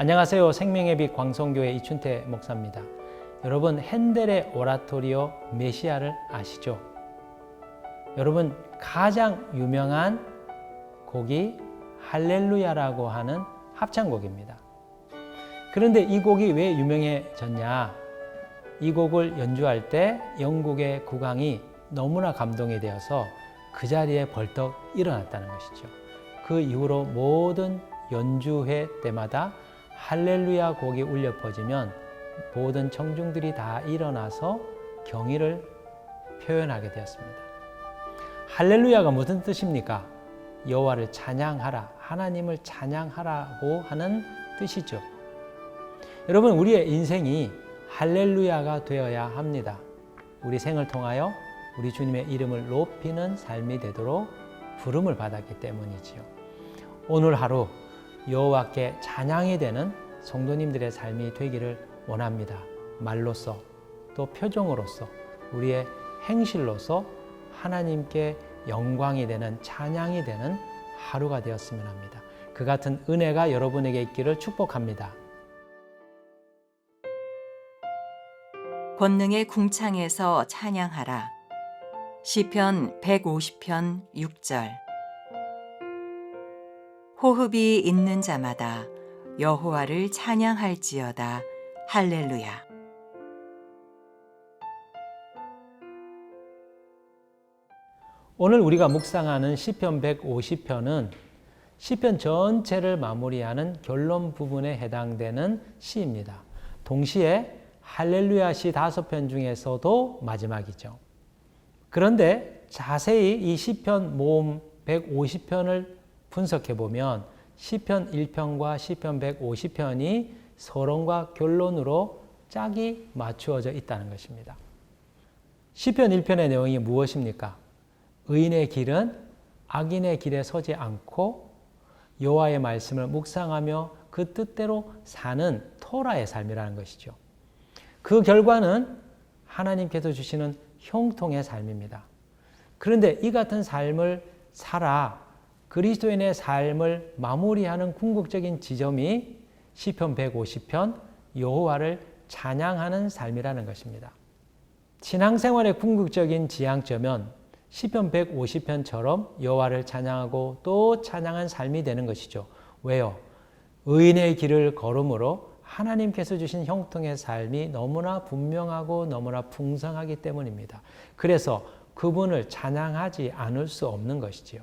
안녕하세요. 생명의 빛 광성교회 이춘태 목사입니다. 여러분, 핸델의 오라토리오 메시아를 아시죠? 여러분, 가장 유명한 곡이 할렐루야라고 하는 합창곡입니다. 그런데 이 곡이 왜 유명해졌냐? 이 곡을 연주할 때 영국의 국왕이 너무나 감동이 되어서 그 자리에 벌떡 일어났다는 것이죠. 그 이후로 모든 연주회 때마다 할렐루야 곡이 울려 퍼지면 모든 청중들이 다 일어나서 경의를 표현하게 되었습니다. 할렐루야가 무슨 뜻입니까? 여호와를 찬양하라, 하나님을 찬양하라고 하는 뜻이죠. 여러분, 우리의 인생이 할렐루야가 되어야 합니다. 우리 생을 통하여 우리 주님의 이름을 높이는 삶이 되도록 부름을 받았기 때문이지요. 오늘 하루 여호와께 찬양이 되는 성도님들의 삶이 되기를 원합니다. 말로써 또 표정으로써 우리의 행실로서 하나님께 영광이 되는 찬양이 되는 하루가 되었으면 합니다. 그 같은 은혜가 여러분에게 있기를 축복합니다. 권능의 궁창에서 찬양하라. 시편 150편 6절. 호흡이 있는 자마다 여호와를 찬양할지어다. 할렐루야. 오늘 우리가 묵상하는 시편 150편은 시편 전체를 마무리하는 결론 부분에 해당되는 시입니다. 동시에 할렐루야 시 5편 중에서도 마지막이죠. 그런데 자세히 이 시편 모음 150편을 분석해 보면 시편 1편과 시편 150편이 서론과 결론으로 짝이 맞추어져 있다는 것입니다. 시편 1편의 내용이 무엇입니까? 의인의 길은 악인의 길에 서지 않고 여호와의 말씀을 묵상하며 그 뜻대로 사는 토라의 삶이라는 것이죠. 그 결과는 하나님께서 주시는 형통의 삶입니다. 그런데 이 같은 삶을 살아 그리스도인의 삶을 마무리하는 궁극적인 지점이 시편 150편 여호와를 찬양하는 삶이라는 것입니다. 신앙생활의 궁극적인 지향점은 시편 150편처럼 여호와를 찬양하고 또 찬양한 삶이 되는 것이죠. 왜요? 의인의 길을 걸음으로 하나님께서 주신 형통의 삶이 너무나 분명하고 너무나 풍성하기 때문입니다. 그래서 그분을 찬양하지 않을 수 없는 것이지요.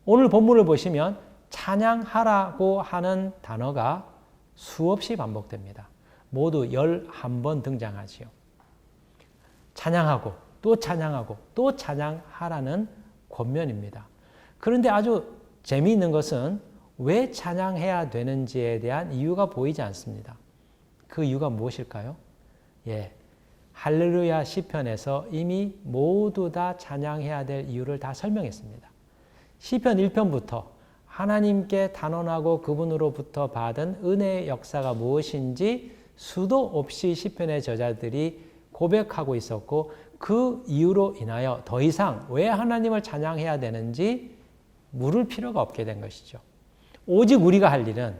오늘 본문을 보시면 찬양하라고 하는 단어가 수없이 반복됩니다. 모두 11번 등장하지요. 찬양하고 또 찬양하고 또 찬양하라는 권면입니다. 그런데 아주 재미있는 것은 왜 찬양해야 되는지에 대한 이유가 보이지 않습니다. 그 이유가 무엇일까요? 할렐루야 시편에서 이미 모두 다 찬양해야 될 이유를 다 설명했습니다. 시편 1편부터 하나님께 단언하고 그분으로부터 받은 은혜의 역사가 무엇인지 수도 없이 시편의 저자들이 고백하고 있었고 그 이유로 인하여 더 이상 왜 하나님을 찬양해야 되는지 물을 필요가 없게 된 것이죠. 오직 우리가 할 일은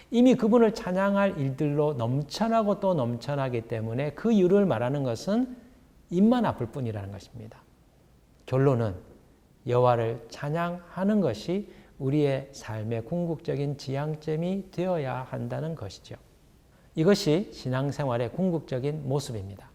이미 그분을 찬양할 일들로 넘쳐나고 또 넘쳐나기 때문에 그 이유를 말하는 것은 입만 아플 뿐이라는 것입니다. 결론은 여호와를 찬양하는 것이 우리의 삶의 궁극적인 지향점이 되어야 한다는 것이죠. 이것이 신앙생활의 궁극적인 모습입니다.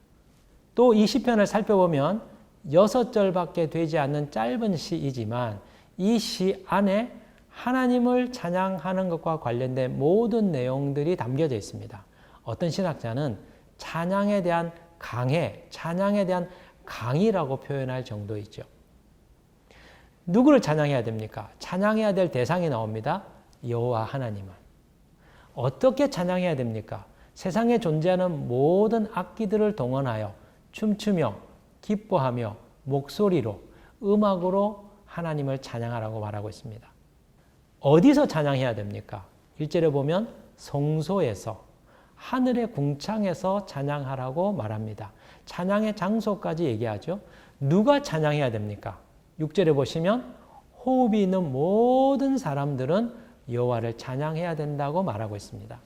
또 이 시편을 살펴보면 6절밖에 되지 않는 짧은 시이지만 이 시 안에 하나님을 찬양하는 것과 관련된 모든 내용들이 담겨져 있습니다. 어떤 신학자는 찬양에 대한 강해, 찬양에 대한 강의라고 표현할 정도이죠. 누구를 찬양해야 됩니까? 찬양해야 될 대상이 나옵니다. 여호와 하나님을. 어떻게 찬양해야 됩니까? 세상에 존재하는 모든 악기들을 동원하여 춤추며 기뻐하며 목소리로 음악으로 하나님을 찬양하라고 말하고 있습니다. 어디서 찬양해야 됩니까? 1절에 보면 성소에서 하늘의 궁창에서 찬양하라고 말합니다. 찬양의 장소까지 얘기하죠. 누가 찬양해야 됩니까? 6절에 보시면 호흡이 있는 모든 사람들은 여호와를 찬양해야 된다고 말하고 있습니다.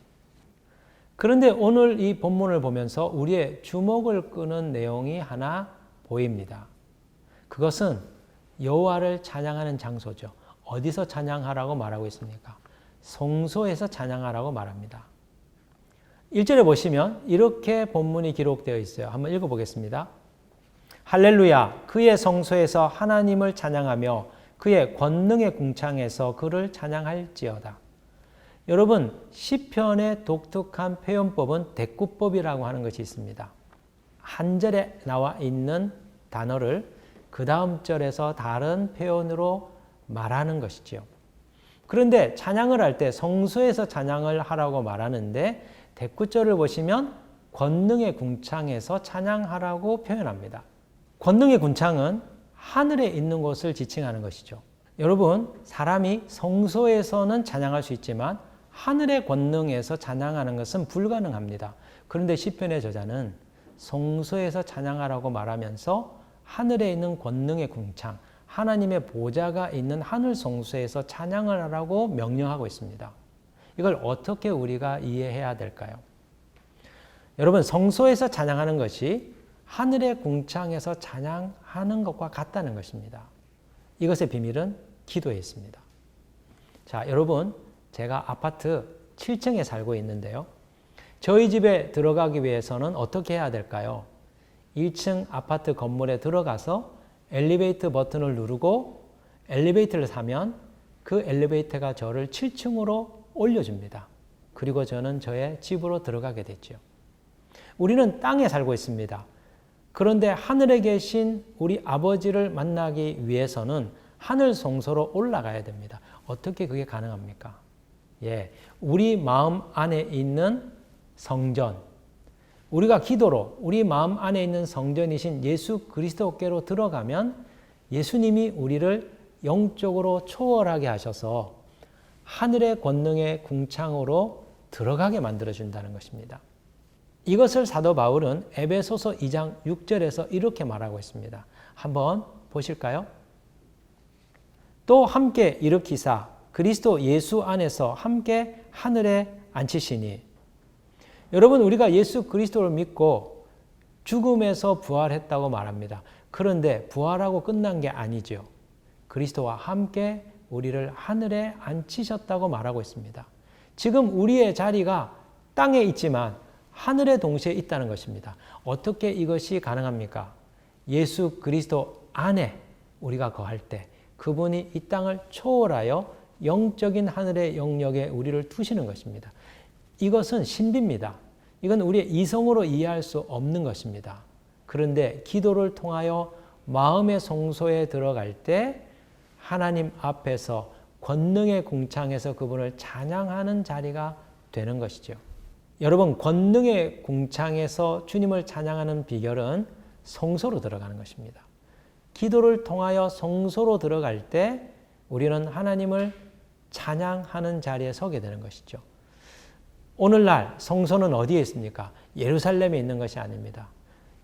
그런데 오늘 이 본문을 보면서 우리의 주목을 끄는 내용이 하나 보입니다. 그것은 여호와를 찬양하는 장소죠. 어디서 찬양하라고 말하고 있습니까? 성소에서 찬양하라고 말합니다. 1절에 보시면 이렇게 본문이 기록되어 있어요. 한번 읽어보겠습니다. 할렐루야, 그의 성소에서 하나님을 찬양하며 그의 권능의 궁창에서 그를 찬양할지어다. 여러분, 시편의 독특한 표현법은 대꾸법이라고 하는 것이 있습니다. 한 절에 나와 있는 단어를 그 다음 절에서 다른 표현으로 말하는 것이지요. 그런데 찬양을 할 때 성소에서 찬양을 하라고 말하는데 대꾸절을 보시면 권능의 궁창에서 찬양하라고 표현합니다. 권능의 궁창은 하늘에 있는 곳을 지칭하는 것이죠. 여러분, 사람이 성소에서는 찬양할 수 있지만 하늘의 권능에서 찬양하는 것은 불가능합니다. 그런데 시편의 저자는 성소에서 찬양하라고 말하면서 하늘에 있는 권능의 궁창, 하나님의 보좌가 있는 하늘 성소에서 찬양을 하라고 명령하고 있습니다. 이걸 어떻게 우리가 이해해야 될까요? 여러분, 성소에서 찬양하는 것이 하늘의 궁창에서 찬양하는 것과 같다는 것입니다. 이것의 비밀은 기도에 있습니다. 자, 여러분, 제가 아파트 7층에 살고 있는데요. 저희 집에 들어가기 위해서는 어떻게 해야 될까요? 1층 아파트 건물에 들어가서 엘리베이터 버튼을 누르고 엘리베이터를 타면 그 엘리베이터가 저를 7층으로 올려줍니다. 그리고 저는 저의 집으로 들어가게 됐죠. 우리는 땅에 살고 있습니다. 그런데 하늘에 계신 우리 아버지를 만나기 위해서는 하늘 성소로 올라가야 됩니다. 어떻게 그게 가능합니까? 우리 마음 안에 있는 성전, 우리가 기도로 우리 마음 안에 있는 성전이신 예수 그리스도께로 들어가면 예수님이 우리를 영적으로 초월하게 하셔서 하늘의 권능의 궁창으로 들어가게 만들어준다는 것입니다. 이것을 사도 바울은 에베소서 2장 6절에서 이렇게 말하고 있습니다. 한번 보실까요? 또 함께 일으키사 그리스도 예수 안에서 함께 하늘에 앉히시니. 여러분, 우리가 예수 그리스도를 믿고 죽음에서 부활했다고 말합니다. 그런데 부활하고 끝난 게 아니죠. 그리스도와 함께 우리를 하늘에 앉히셨다고 말하고 있습니다. 지금 우리의 자리가 땅에 있지만 하늘에 동시에 있다는 것입니다. 어떻게 이것이 가능합니까? 예수 그리스도 안에 우리가 거할 때 그분이 이 땅을 초월하여 영적인 하늘의 영역에 우리를 두시는 것입니다. 이것은 신비입니다. 이건 우리의 이성으로 이해할 수 없는 것입니다. 그런데 기도를 통하여 마음의 성소에 들어갈 때 하나님 앞에서 권능의 궁창에서 그분을 찬양하는 자리가 되는 것이죠. 여러분, 권능의 궁창에서 주님을 찬양하는 비결은 성소로 들어가는 것입니다. 기도를 통하여 성소로 들어갈 때 우리는 하나님을 찬양하는 자리에 서게 되는 것이죠. 오늘날 성소는 어디에 있습니까? 예루살렘에 있는 것이 아닙니다.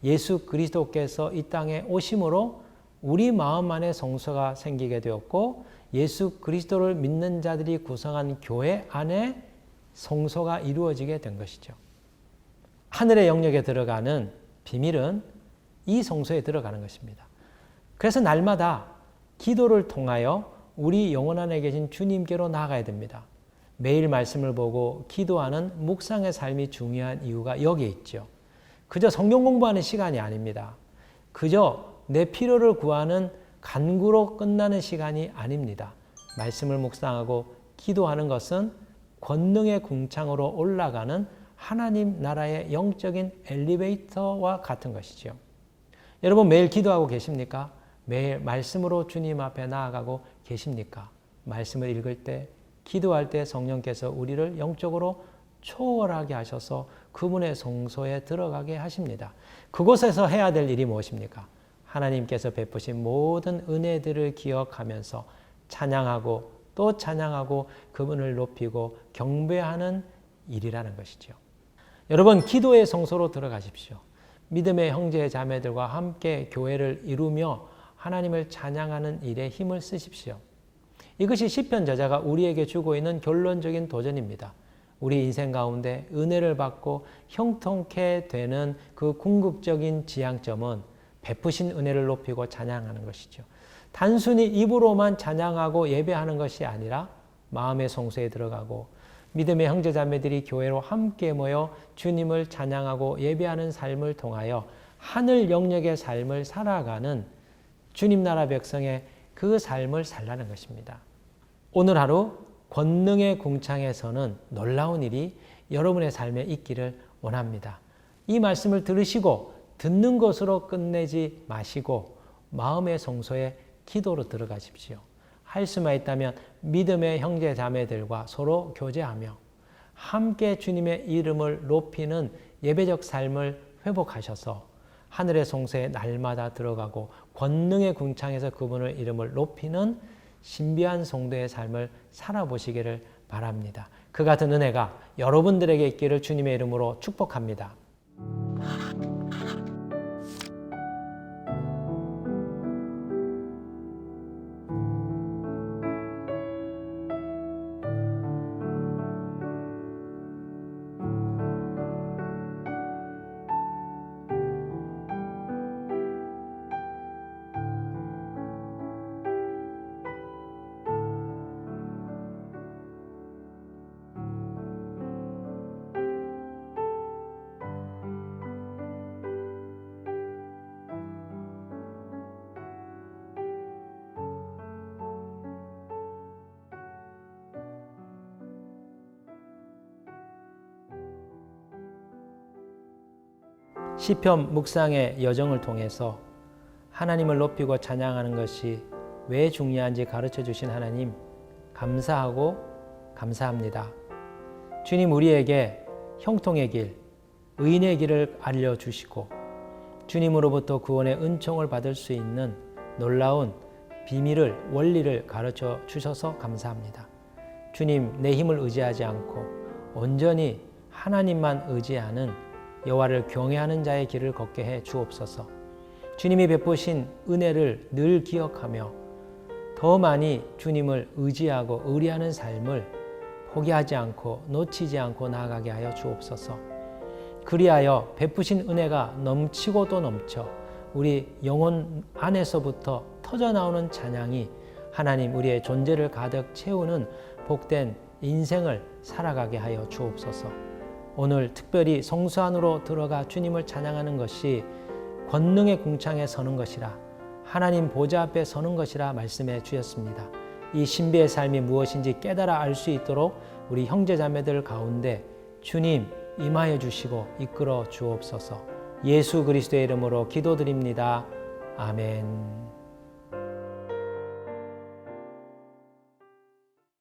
예수 그리스도께서 이 땅에 오심으로 우리 마음 안에 성소가 생기게 되었고 예수 그리스도를 믿는 자들이 구성한 교회 안에 성소가 이루어지게 된 것이죠. 하늘의 영역에 들어가는 비밀은 이 성소에 들어가는 것입니다. 그래서 날마다 기도를 통하여 우리 영혼 안에 계신 주님께로 나아가야 됩니다. 매일 말씀을 보고 기도하는 묵상의 삶이 중요한 이유가 여기에 있죠. 그저 성경 공부하는 시간이 아닙니다. 그저 내 필요를 구하는 간구로 끝나는 시간이 아닙니다. 말씀을 묵상하고 기도하는 것은 권능의 궁창으로 올라가는 하나님 나라의 영적인 엘리베이터와 같은 것이죠. 여러분, 매일 기도하고 계십니까? 매일 말씀으로 주님 앞에 나아가고 계십니까? 말씀을 읽을 때, 기도할 때 성령께서 우리를 영적으로 초월하게 하셔서 그분의 성소에 들어가게 하십니다. 그곳에서 해야 될 일이 무엇입니까? 하나님께서 베푸신 모든 은혜들을 기억하면서 찬양하고 또 찬양하고 그분을 높이고 경배하는 일이라는 것이죠. 여러분, 기도의 성소로 들어가십시오. 믿음의 형제 자매들과 함께 교회를 이루며 하나님을 찬양하는 일에 힘을 쓰십시오. 이것이 시편 저자가 우리에게 주고 있는 결론적인 도전입니다. 우리 인생 가운데 은혜를 받고 형통케 되는 그 궁극적인 지향점은 베푸신 은혜를 높이고 찬양하는 것이죠. 단순히 입으로만 찬양하고 예배하는 것이 아니라 마음의 성소에 들어가고 믿음의 형제자매들이 교회로 함께 모여 주님을 찬양하고 예배하는 삶을 통하여 하늘 영역의 삶을 살아가는 주님 나라 백성의 그 삶을 살라는 것입니다. 오늘 하루 권능의 궁창에서는 놀라운 일이 여러분의 삶에 있기를 원합니다. 이 말씀을 들으시고 듣는 것으로 끝내지 마시고 마음의 성소에 기도로 들어가십시오. 할 수만 있다면 믿음의 형제 자매들과 서로 교제하며 함께 주님의 이름을 높이는 예배적 삶을 회복하셔서 하늘의 성소에 날마다 들어가고 권능의 궁창에서 그분의 이름을 높이는 신비한 성도의 삶을 살아보시기를 바랍니다. 그 같은 은혜가 여러분들에게 있기를 주님의 이름으로 축복합니다. 시편 묵상의 여정을 통해서 하나님을 높이고 찬양하는 것이 왜 중요한지 가르쳐 주신 하나님 감사하고 감사합니다. 주님 우리에게 형통의 길, 의인의 길을 알려주시고 주님으로부터 구원의 은총을 받을 수 있는 놀라운 비밀을, 원리를 가르쳐 주셔서 감사합니다. 주님 내 힘을 의지하지 않고 온전히 하나님만 의지하는 여호와를 경외하는 자의 길을 걷게 해 주옵소서. 주님이 베푸신 은혜를 늘 기억하며 더 많이 주님을 의지하고 의리하는 삶을 포기하지 않고 놓치지 않고 나아가게 하여 주옵소서. 그리하여 베푸신 은혜가 넘치고 또 넘쳐 우리 영혼 안에서부터 터져나오는 찬양이 하나님 우리의 존재를 가득 채우는 복된 인생을 살아가게 하여 주옵소서. 오늘 특별히 성소 안으로 들어가 주님을 찬양하는 것이 권능의 궁창에 서는 것이라, 하나님 보좌 앞에 서는 것이라 말씀해 주셨습니다. 이 신비의 삶이 무엇인지 깨달아 알 수 있도록 우리 형제자매들 가운데 주님 임하여 주시고 이끌어 주옵소서. 예수 그리스도의 이름으로 기도드립니다. 아멘.